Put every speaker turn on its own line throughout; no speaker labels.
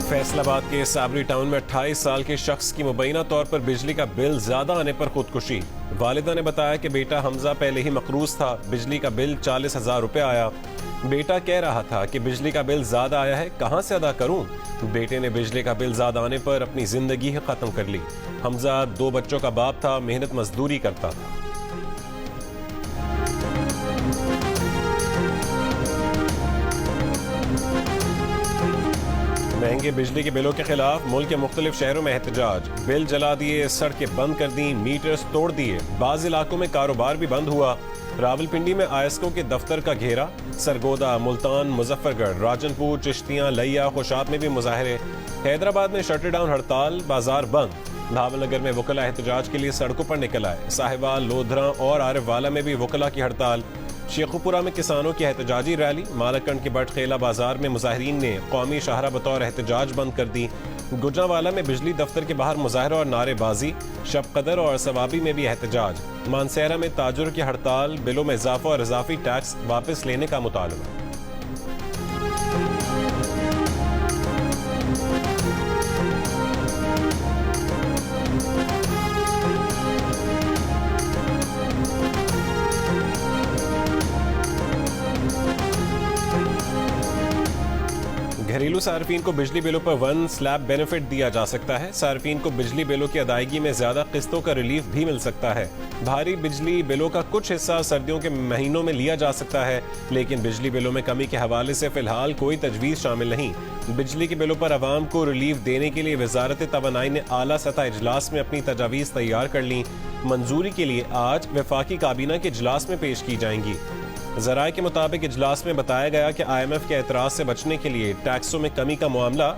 फैसलाबाद के साबरी टाउन में 28 साल के शख्स की मुबैना तौर पर बिजली का बिल ज्यादा आने पर खुदकुशी। वालिदा ने बताया कि बेटा हमजा पहले ही मकरूज था, बिजली का बिल 40,000 रुपए आया। बेटा कह रहा था कि बिजली का बिल ज्यादा आया है, कहां से अदा करूं। बेटे ने बिजली का बिल ज्यादा आने पर अपनी जिंदगी ही खत्म कर ली। हमजा 2 बच्चों का बाप था, मेहनत मजदूरी करता था। महंगे बिजली के बिलों के खिलाफ मुल्क के मुख्तलिफ शहरों में एहतजाज। बिल जला दिए, सड़कें बंद कर दी, मीटर्स तोड़ दिए। बाज़ इलाकों में कारोबार भी बंद हुआ। रावलपिंडी में आयस्को के दफ्तर का घेरा। सरगोदा, मुल्तान, मुजफ्फरगढ़, राजनपुर, चिश्तियां, लिया, खुशाब में भी मुजाहरे। हैदराबाद में शटर डाउन हड़ताल, बाजार बंद। भावनगर में वकला एहतजाज के लिए सड़कों पर निकल आए। साहिवाल, लोधरा और आरिफवाला में भी वकला की हड़ताल। शेखुपुरा में किसानों की एहतजाजी रैली। मालकंड के बटखेला बाजार में मुजाहिरीन ने कौमी शाहरा बतौर एहतजाज बंद कर दी। गुजरांवाला में बिजली दफ्तर के बाहर मुजाहरा और नारेबाजी। शब कदर और सवाबी में भी एहतजाज। मानसेरा में ताजुर की हड़ताल, बिलों में इजाफा और इजाफी टैक्स वापस लेने का मुतालबा। घरेलू सार्फिन को बिजली बिलों पर 1 स्लैब बेनिफिट दिया जा सकता है। सार्फिन को बिजली बिलों की अदायगी में ज्यादा किस्तों का रिलीफ भी मिल सकता है। भारी बिजली बिलों का कुछ हिस्सा सर्दियों के महीनों में लिया जा सकता है, लेकिन बिजली बिलों में कमी के हवाले से फिलहाल कोई तजवीज शामिल नहीं। बिजली के बिलों पर आवाम को रिलीफ देने के लिए वजारत तवानाई ने आला सतह इजलास में अपनी तजावीज तैयार कर ली। मंजूरी के लिए आज वफाकी काबीना के इजलास में पेश की जाएंगी। ज़राए के मुताबिक इजलास में बताया गया कि IMF के एतराज से बचने के लिए टैक्सों में कमी का मामला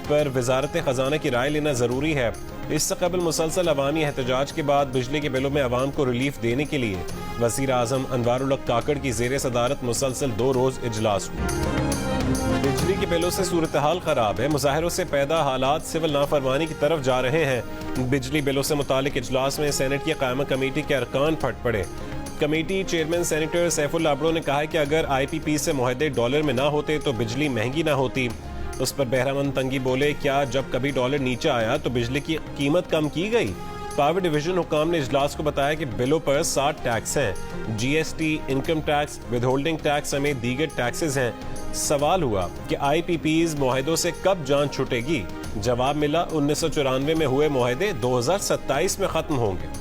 पर वजारत खजाना की राय लेना जरूरी है। इससे कबल मुसलसल अवामी एहतजाज के बाद बिजली के बिलों में आवाम को रिलीफ देने के लिए वज़ीर आज़म अनवारुल हक काकड़ की ज़ेर सदारत मुसलसल 2 रोज इजलास हुए। बिजली के बिलों से सूरत हाल खराब है। मुजाहिरों से पैदा हालात सिविल नाफरमानी की तरफ जा रहे हैं। बिजली बिलों से मुतालिक इजलास में सेनेट की कायमा कमेटी के अरकान फट पड़े। कमेटी चेयरमैन सेनेटर सैफुल्लाह अब्रो ने कहा है कि अगर IPP से मुआहदे डॉलर में ना होते तो बिजली महंगी ना होती। उस पर बहरामंद तंगी बोले, क्या जब कभी डॉलर नीचे आया तो बिजली की कीमत कम की गई? पावर डिवीजन हुकाम ने इजलास को बताया कि बिलों पर 60 टैक्स हैं। GST, income tax, withholding tax समेत दीगर टैक्सेस हैं। सवाल हुआ कि IPPs मुआहदों से कब जान छूटेगी? जवाब मिला 1994 में हुए मुआहदे 2027 में खत्म होंगे।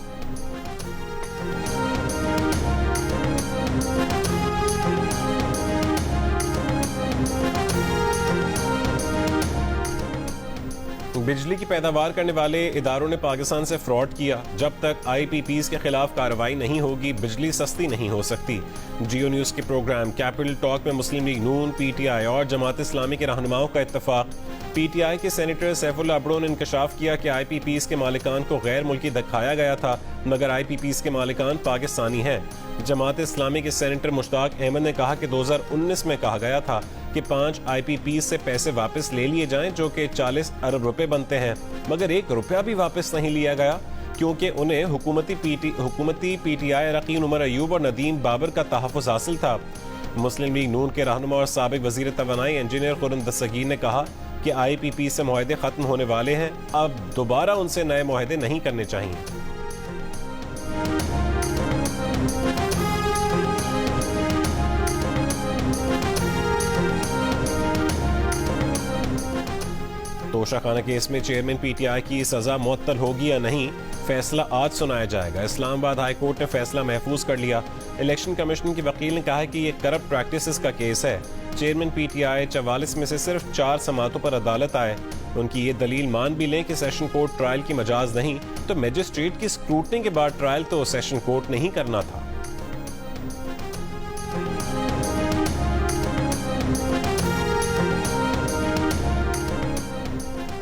बिजली की पैदावार करने वाले इदारों ने पाकिस्तान से फ्रॉड किया। जब तक IPPs के खिलाफ कार्रवाई नहीं होगी, बिजली सस्ती नहीं हो सकती। जियो न्यूज के प्रोग्राम कैपिटल टॉक में मुस्लिम लीग नून, PTI और जमात इस्लामी के रहनुमाओं का इत्तफाक। PTI के सेनेटर सैफुल्लाह अब्रो ने इंकशाफ किया कि IPPs के मालिकान को गैर मुल्की दिखाया गया था, मगर IPPs के मालिकान पाकिस्तानी हैं। जमात इस्लामी के सेनेटर मुश्ताक अहमद ने कहा कि 2019 में कहा गया था कि 5 IPPs से पैसे वापस ले लिए जाएं, जो कि 40 अरब रुपए बनते हैं, मगर 1 रुपया भी वापस नहीं लिया गया, क्योंकि उन्हें हुकूमती PTI अरकान उमर अयूब और नदीम बाबर का तहफ़्फ़ुज़ हासिल था। मुस्लिम लीग नून के रहनुमा और साबिक वज़ीर तवानाई इंजीनियर खुर्रम दस्तगीर ने कहा कि IPP से मुआहदे खत्म होने वाले हैं, अब दोबारा उनसे नए मुआहदे नहीं करने चाहिए। तोशाखाना केस में चेयरमैन PTI की सजा मुअत्तल होगी या नहीं, फैसला आज सुनाया जाएगा। इस्लामाबाद हाई कोर्ट ने फैसला महफूज कर लिया। इलेक्शन कमीशन के वकील ने कहा है कि ये करप्ट प्रैक्टिसेस का केस है। चेयरमैन PTI 44 में से सिर्फ 4 समातों पर अदालत आए। उनकी ये दलील मान भी लें कि सेशन कोर्ट ट्रायल की मजाज नहीं, तो मजिस्ट्रेट की स्क्रूटनी के बाद ट्रायल तो सेशन कोर्ट नहीं करना था।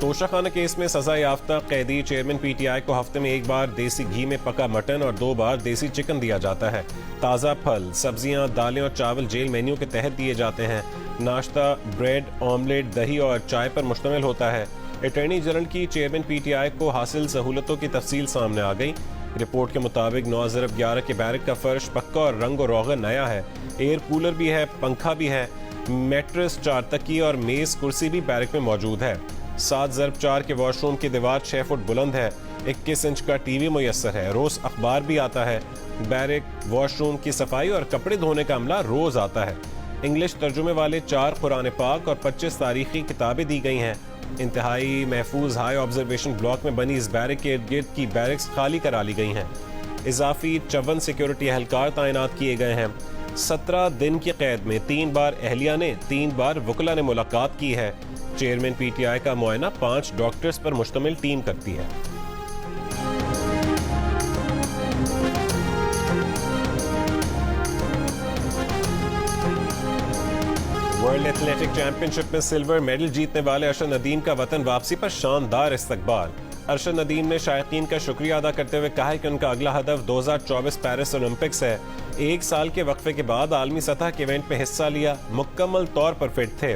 तोशाखाना केस में सजा याफ्ता कैदी चेयरमैन PTI को हफ्ते में 1 बार देसी घी में पका मटन और 2 बार देसी चिकन दिया जाता है। ताज़ा फल, सब्जियां, दालें और चावल जेल मेन्यू के तहत दिए जाते हैं। नाश्ता ब्रेड, ऑमलेट, दही और चाय पर मुश्तमिल होता है। अटॉर्नी जनरल की चेयरमैन PTI को हासिल सहूलतों की तफसील सामने आ गई। रिपोर्ट के मुताबिक 9/11 के बैरक का फर्श पक्का और रंग और रोगन नया है। एयर कूलर भी है, पंखा भी है। मैट्रेस, 4 तकिए और मेज कुर्सी भी बैरक में मौजूद है। 7x4 के वॉशरूम की दीवार 6 फुट बुलंद है। 21 इंच का टीवी मुयस्सर है। रोज अखबार भी आता है। बैरक वॉशरूम की सफाई और कपड़े धोने का अमला रोज आता है। इंग्लिश तर्जुमे वाले 4 कुरान पाक और 25 तारीखी किताबें दी गई हैं। इंतहाई महफूज हाई ऑब्जर्वेशन ब्लॉक में बनी इस बैरक के इर्द गिर्द की बैरक्स खाली करा ली गई हैं। इजाफी 54 सिक्योरिटी एहलकार तैनात किए गए हैं। 17 दिन की कैद में 3 बार अहलिया ने 3 बार वकला ने मुलाकात की है। चेयरमैन PTI का मुआयना 5 डॉक्टर्स पर मुश्तमिल टीम करती है। वर्ल्ड एथलेटिक चैंपियनशिप में सिल्वर मेडल जीतने वाले अरशद नदीम का वतन वापसी पर शानदार इस्तकबाल। अरशद नदीम ने शायकीन का शुक्रिया अदा करते हुए कहा कि उनका अगला हदफ 2024 पेरिस ओलंपिक्स है। 1 साल के वक्फे के बाद आलमी सतह के इवेंट में हिस्सा लिया, मुकम्मल तौर पर फिट थे।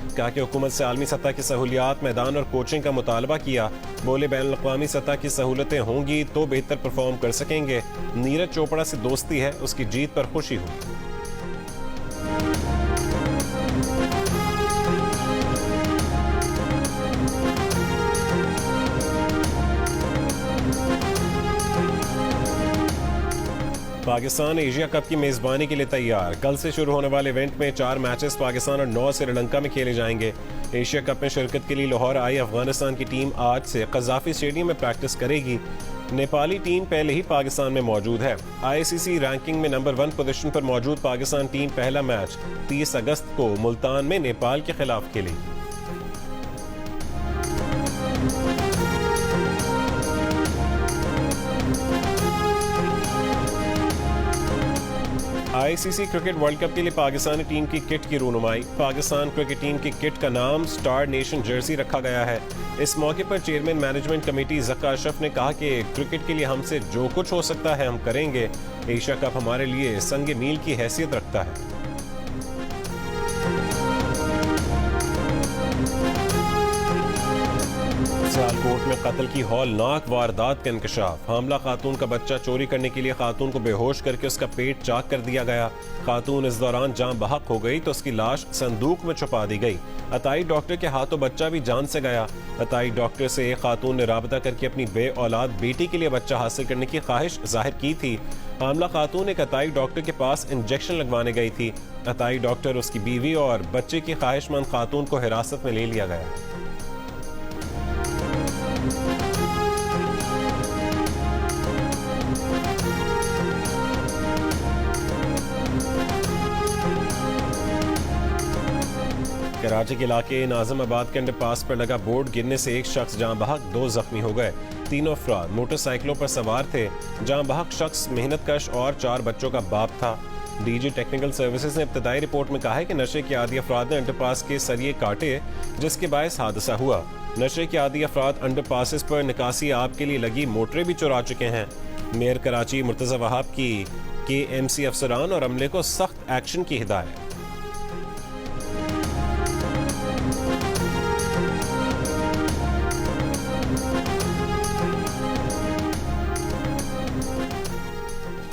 कहा कि हुकूमत से आलमी सतह की सहूलियात, मैदान और कोचिंग का मुतालबा किया। बोले बैनुल अक़वामी सतह की सहूलतें होंगी तो बेहतर परफॉर्म कर सकेंगे। नीरज चोपड़ा से दोस्ती है, उसकी जीत पर खुशी हुई। पाकिस्तान एशिया कप की मेजबानी के लिए तैयार। कल से शुरू होने वाले इवेंट में 4 मैचेस पाकिस्तान और 9 श्रीलंका में खेले जाएंगे। एशिया कप में शिरकत के लिए लाहौर आई अफगानिस्तान की टीम आज से कज़ाफी स्टेडियम में प्रैक्टिस करेगी। नेपाली टीम पहले ही पाकिस्तान में मौजूद है। ICC रैंकिंग में नंबर 1 पोजीशन पर मौजूद पाकिस्तान टीम पहला मैच 30 अगस्त को मुल्तान में नेपाल के खिलाफ खेलेगी। ICC क्रिकेट वर्ल्ड कप के लिए पाकिस्तानी टीम की किट की रूनुमाई। पाकिस्तान क्रिकेट टीम की किट का नाम स्टार नेशन जर्सी रखा गया है। इस मौके पर chairman management committee Zaka Ashraf ने कहा कि क्रिकेट के लिए हमसे जो कुछ हो सकता है हम करेंगे। एशिया कप हमारे लिए संग मील की हैसियत रखता है। सियालकोट में कत्ल की हौलनाक वारदात का इंकशाफ। हामला खातून का बच्चा चोरी करने के लिए खातून को बेहोश करके उसका पेट चाक कर दिया गया। खातून इस दौरान जान बहक हो गई तो उसकी लाश संदूक में छुपा दी गई। अताई डॉक्टर के हाथों बच्चा भी जान से गया। अताई डॉक्टर से एक खातून ने राबता करके अपनी बे औलाद बेटी के लिए बच्चा हासिल करने की ख्वाहिश जाहिर की थी। हामला खातून एक अताई डॉक्टर के पास इंजेक्शन लगवाने गई थी। अताई डॉक्टर, उसकी बीवी और बच्चे की ख्वाहिशमंद खातून को हिरासत में ले लिया गया। कराची के इलाके नाज़िमाबाद के अंडरपास पर लगा बोर्ड गिरने से एक शख्स जान बहक, 2 जख्मी हो गए। 3 अफराद मोटरसाइकिलों पर सवार थे। जान बहक शख्स मेहनतकश और 4 बच्चों का बाप था। DG टेक्निकल सर्विसेज ने इब्तदाई रिपोर्ट में कहा है कि नशे के आदी अफराद ने अंडरपास के सरिये काटे जिसके बायस हादसा हुआ। नशे के आदी अफराद अंडरपासेस पर निकासी आब के लिए लगी मोटरें भी चुरा चुके हैं। मेयर कराची मुर्तज़ा वहाब की KMC अफसरान और अमले को सख्त एक्शन की हिदायत।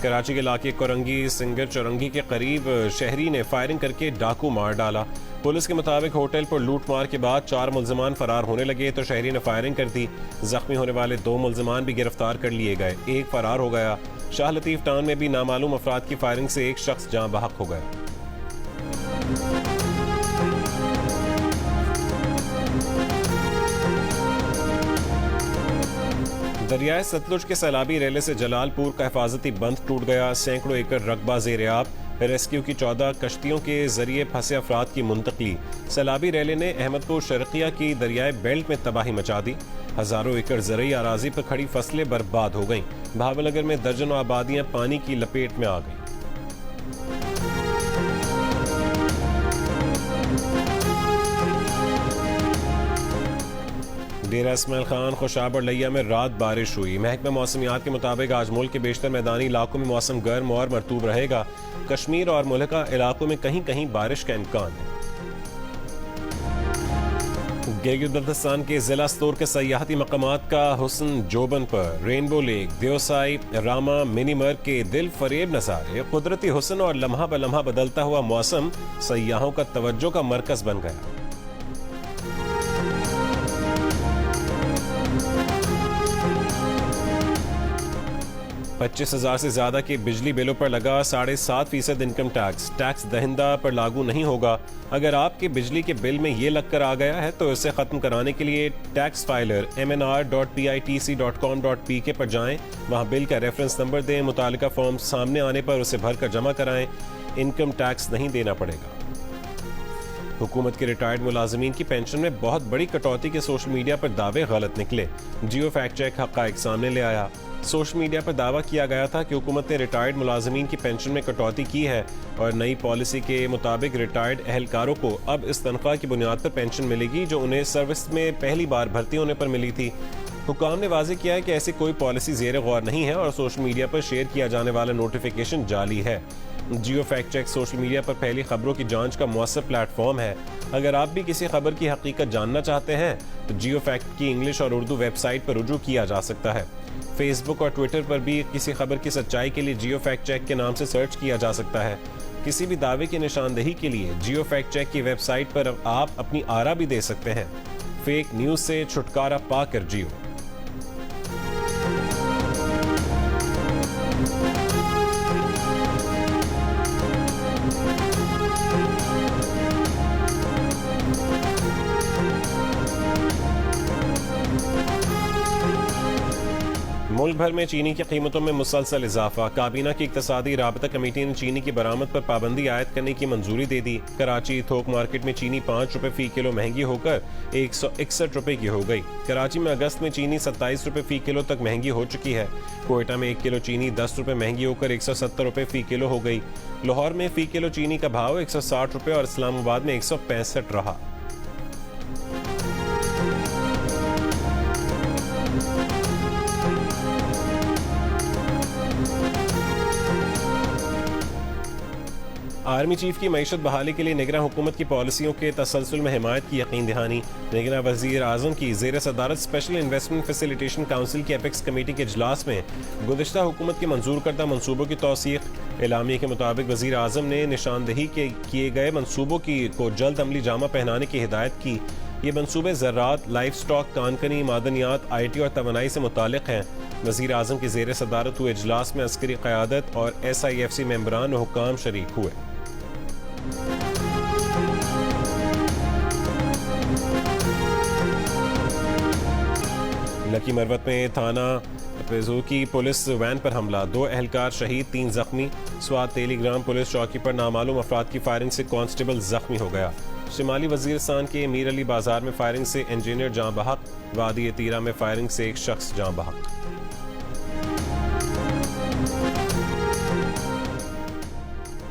कराची के इलाके कोरंगी सिंगर चौरंगी के करीब शहरी ने फायरिंग करके डाकू मार डाला। पुलिस के मुताबिक होटल पर लूट मार के बाद 4 मुल्जिमान फरार होने लगे तो शहरी ने फायरिंग कर दी। जख्मी होने वाले 2 मुल्जिमान भी गिरफ्तार कर लिए गए, एक फरार हो गया। शाह लतीफ टाउन में भी नामालूम अफराद की फायरिंग से एक शख्स जान बहक हो गया। दरियाए सतलुज के सैलाबी रेले से जलालपुर का हिफाजती बंद टूट गया। सैकड़ों एकड़ रकबा ज़ेर-ए-आब। रेस्क्यू की 14 कश्तियों के जरिए फंसे अफराद की मुंतकली। सैलाबी रेले ने अहमदपुर शर्किया की दरियाए बेल्ट में तबाही मचा दी। हजारों एकड़ ज़रई अराजी पर खड़ी फसलें बर्बाद हो गईं। भावनगर में दर्जनों आबादियां पानी की लपेट में आ गईं। डेरा इस्माइल खान, खुशाब और लिया में रात बारिश हुई। महकमा मौसमियात के मुताबिक आज मुल्क के बेशतर मैदानी इलाकों में मौसम गर्म और मरतूब रहेगा। कश्मीर और मुल्का इलाकों में कहीं कहीं बारिश का इम्कान है। गिलगित बल्तिस्तान के जिला स्तोर के सयाहती मकामात का हुस्न जोबन पर। रेनबो लेक, देवसाई, रामा, मिनीमर के दिल फरेब नज़ारे, कुदरती हुस्न और लम्हा ब लम्हा बदलता हुआ मौसम सयाहों का तवज्जो का मरकज बन गया। 25,000 से ज्यादा के बिजली बिलों पर लगा 7.5% इनकम टैक्स दहिंदा पर लागू नहीं होगा। अगर आपके बिजली के बिल में ये लगकर आ गया है तो इसे खत्म कराने के लिए टैक्स फाइलर mnr.pitc.com.pk पर जाएं, वहां बिल का रेफरेंस नंबर दें, मुतालिका फॉर्म सामने आने पर उसे भरकर जमा कराएं। इनकम टैक्स नहीं देना पड़ेगा। हुकूमत के रिटायर्ड मुलाजमीन की पेंशन में बहुत बड़ी कटौती के सोशल मीडिया पर दावे गलत निकले। जियो फैक्ट चेक हक़ाइक़ सामने ले आया। सोशल मीडिया पर दावा किया गया था कि हुकूमत ने रिटायर्ड मुलाजमीन की पेंशन में कटौती की है और नई पॉलिसी के मुताबिक रिटायर्ड अहलकारों को अब इस तनख्वाह की बुनियाद पर पेंशन मिलेगी जो उन्हें सर्विस में पहली बार भर्ती होने पर मिली थी। हुकाम ने वाज़ेह किया है कि ऐसी कोई पॉलिसी ज़ेर गौर नहीं है और सोशल मीडिया पर शेयर किया जाने वाला नोटिफिकेशन जाली है। जियो फैक्ट चेक सोशल मीडिया पर फैली खबरों की जांच का मुअस्सर प्लेटफॉर्म है। अगर आप भी किसी खबर की हकीकत जानना चाहते हैं तो जियो फैक्ट की इंग्लिश और उर्दू वेबसाइट पर रुजू किया जा सकता है। फेसबुक और ट्विटर पर भी किसी खबर की सच्चाई के लिए जियो फैक्ट चेक के नाम से सर्च किया जा सकता है। किसी भी दावे की निशानदेही के लिए जियो फैक्ट चेक की वेबसाइट पर आप अपनी आरा भी दे सकते हैं। फेक न्यूज से छुटकारा पाकर जियो। मुल्क भर में चीनी की कीमतों में मुसलसल इजाफा। काबीना की इक्तसादी राबता कमेटी ने चीनी की बरामद पर पाबंदी आयद करने की मंजूरी दे दी। कराची थोक मार्केट में चीनी 5 रुपए फी किलो महंगी होकर 161 रुपए की हो गई। कराची में अगस्त में चीनी 27 रुपए फी किलो तक महंगी हो चुकी है। कोयटा में 1 किलो चीनी 10 रुपए महंगी होकर 170 रुपए फी किलो हो गई। लाहौर में फी किलो चीनी का भाव 160 रुपए और इस्लामाबाद में 165 रहा। आर्मी चीफ की मईशत बहाली के लिए निगरान हुकूमत की पॉलिसियों के तसलसल में हिमायत की यकीन दहानी। निगरान वज़ीर आज़म की ज़ेर सदारत स्पेशल इन्वेस्टमेंट फैसिलिटेशन काउंसिल की एपेक्स कमेटी के इजलास में गुज़िश्ता हुकूमत के मंजूर करदा मनसूबों की तौसीक़। एलामिया के मुताबिक वज़ीर आज़म ने निशानदही के किए गए मनसूबों को जल्द अमली जामा पहनाने की हिदायत की। ये मनसूबे ज़राअत, लाइफ स्टॉक, कानकनी, मादनियात, IT और तवानाई से मुतालिक हैं। वज़ीर आज़म की ज़ेर सदारत हुए इजलास में अस्करी क़यादत और SIFC मेंबरान और हुक्काम शरीक हुए। लकी मरवत में थाना पेजू की पुलिस वैन पर हमला, 2 एहलकार शहीद, 3 जख्मी। स्वात टेलीग्राम पुलिस चौकी पर नामालूम अफराद की फायरिंग से कांस्टेबल जख्मी हो गया। शिमाली वजीरिस्तान के मीर अली बाजार में फायरिंग से इंजीनियर जाँ बहक। वादी तीरा में फायरिंग से एक शख्स जाँ बहक।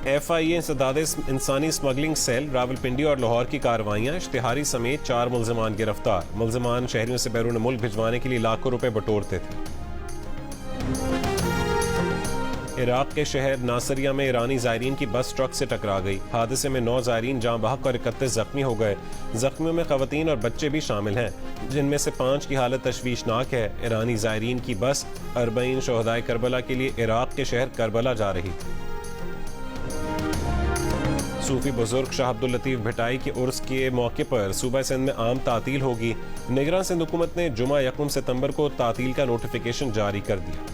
FIA इंसदाद इंसानी स्मगलिंग सेल रावलपिंडी और लाहौर की कार्रवाइयाँ, इश्तिहारी समेत 4 मुल्ज़िमान गिरफ्तार। मुल्ज़िमान शहरियों से बैरून मुल्क भिजवाने के लिए लाखों रुपए बटोरते थे। इराक के शहर नासरिया में ईरानी ज़ायरीन की बस ट्रक से टकरा गई। हादसे में 9 ज़ायरीन जाँ बहक और 31 जख्मी हो गए। जख्मियों में ख़वातीन और बच्चे भी शामिल हैं, जिनमें से 5 की हालत तशवीशनाक है। ईरानी ज़ायरीन की बस 40 शोहदाए करबला के लिए इराक के शहर करबला जा रही थी। सूफी बुजुर्ग शाह अब्दुल लतीफ भिटाई के उर्स के मौके पर सूबा सिंध में आम तातील होगी। निगरान सिंध हुकूमत ने जुमा 1 सितंबर को तातील का नोटिफिकेशन जारी कर दिया।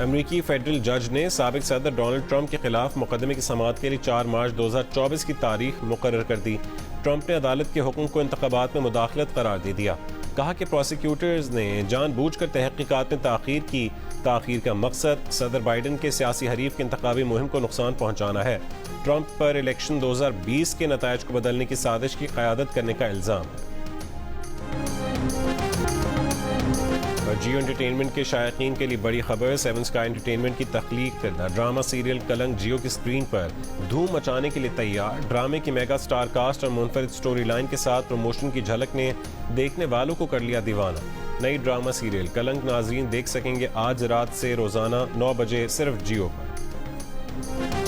अमेरिकी फेडरल जज ने साबिक सदर डोनाल्ड ट्रंप के खिलाफ मुकदमे की समाअत के लिए 4 मार्च 2024 की तारीख मुकर्रर कर दी। ट्रंप ने अदालत के हुक्म को इंतखाबात में मुदाखलत करार दे दिया। कहा कि प्रोसिक्यूटर्स ने जानबूझकर तहकीकात में ताखीर की। ताखीर का मकसद सदर बाइडन के सियासी हरीफ की इंतखाबी मुहिम को नुकसान पहुंचाना है। ट्रंप पर इलेक्शन 2020 के नतायज को बदलने की साजिश की क़यादत करने का इल्ज़ाम है। जियो एंटरटेनमेंट के शायकीन के लिए बड़ी खबर, 7 स्काई एंटरटेनमेंट की तख्लीक करदा ड्रामा सीरियल कलंक जियो की स्क्रीन पर धूम मचाने के लिए तैयार। ड्रामे की मेगा स्टार कास्ट और मुनफरिद स्टोरी लाइन के साथ प्रमोशन की झलक ने देखने वालों को कर लिया दीवाना। नई ड्रामा सीरियल कलंक नाजरीन देख सकेंगे आज रात से रोजाना 9 बजे सिर्फ जियो पर।